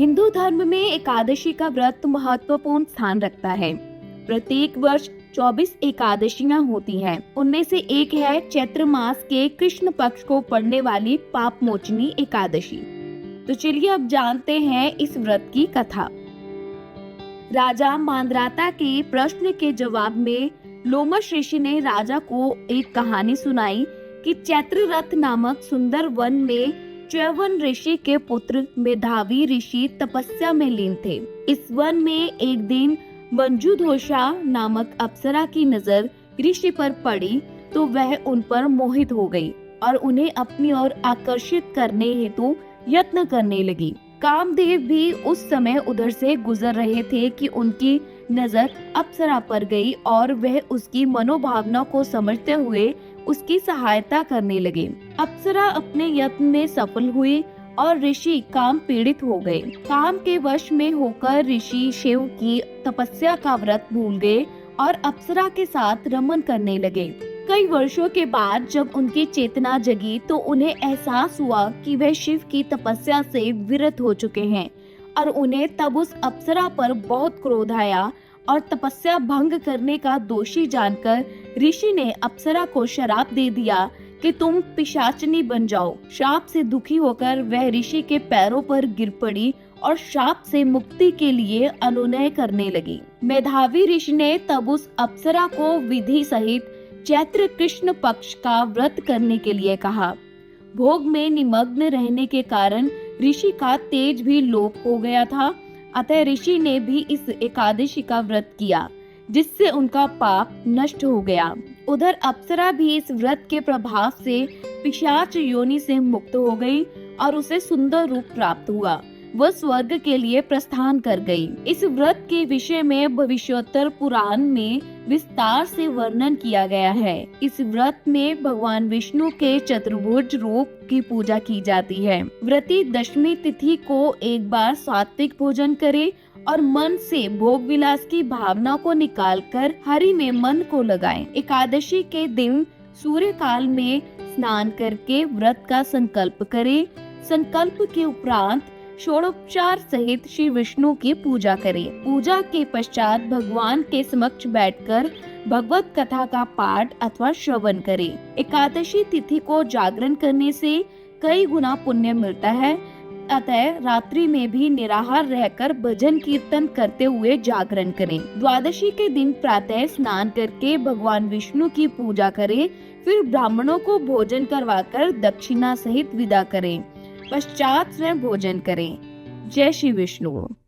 हिंदू धर्म में एकादशी का व्रत महत्वपूर्ण स्थान रखता है। प्रत्येक वर्ष 24 एकादशियां होती हैं। उनमें से एक है चैत्र मास के कृष्ण पक्ष को पड़ने वाली पाप मोचनी एकादशी। तो चलिए अब जानते हैं इस व्रत की कथा। राजा मांद्राता के प्रश्न के जवाब में लोमश ऋषि ने राजा को एक कहानी सुनाई कि चैत्ररथ नामक सुंदर वन में च्यवन ऋषि के पुत्र मेधावी ऋषि तपस्या में लीन थे। इस वन में एक दिन मंजूधोषा नामक अप्सरा की नजर ऋषि पर पड़ी तो वह उन पर मोहित हो गई और उन्हें अपनी ओर आकर्षित करने हेतु यत्न करने लगी। कामदेव भी उस समय उधर से गुजर रहे थे कि उनकी नजर अप्सरा पर गई और वह उसकी मनोभावना को समझते हुए उसकी सहायता करने लगे। अप्सरा अपने यत्न में सफल हुई और ऋषि काम पीड़ित हो गए। काम के वश में होकर ऋषि शिव की तपस्या का व्रत भूल गए और अप्सरा के साथ रमन करने लगे। कई वर्षों के बाद जब उनकी चेतना जगी तो उन्हें एहसास हुआ कि वे शिव की तपस्या से विरत हो चुके हैं और उन्हें तब उस अप्सरा पर बहुत क्रोध आया और तपस्या भंग करने का दोषी जानकर ऋषि ने अप्सरा को श्राप दे दिया कि तुम पिशाचनी बन जाओ। श्राप से दुखी होकर वह ऋषि के पैरों पर गिर पड़ी और श्राप से मुक्ति के लिए अनुनय करने लगी। मेधावी ऋषि ने तब उस अप्सरा को विधि सहित चैत्र कृष्ण पक्ष का व्रत करने के लिए कहा। भोग में निमग्न रहने के कारण ऋषि का तेज भी लोप हो गया था, अतः ऋषि ने भी इस एकादशी का व्रत किया जिससे उनका पाप नष्ट हो गया। उधर अप्सरा भी इस व्रत के प्रभाव से पिशाच योनि से मुक्त हो गई और उसे सुंदर रूप प्राप्त हुआ। वह स्वर्ग के लिए प्रस्थान कर गई। इस व्रत के विषय में भविष्योत्तर पुराण में विस्तार से वर्णन किया गया है। इस व्रत में भगवान विष्णु के चतुर्भुज रूप की पूजा की जाती है। व्रती दशमी तिथि को एक बार सात्विक भोजन करे और मन से भोग विलास की भावना को निकालकर हरि में मन को लगाएं। एकादशी के दिन सूर्य काल में स्नान करके व्रत का संकल्प करे। संकल्प के उपरांत षोडोपचार सहित श्री विष्णु की पूजा करें। पूजा के पश्चात भगवान के समक्ष बैठकर भगवत कथा का पाठ अथवा श्रवण करें। एकादशी तिथि को जागरण करने से कई गुना पुण्य मिलता है, अतः रात्रि में भी निराहार रहकर भजन कीर्तन करते हुए जागरण करें। द्वादशी के दिन प्रातः स्नान करके भगवान विष्णु की पूजा करें, फिर ब्राह्मणों को भोजन करवाकर दक्षिणा सहित विदा करें। पश्चात स्वयं भोजन करें। जय श्री विष्णु।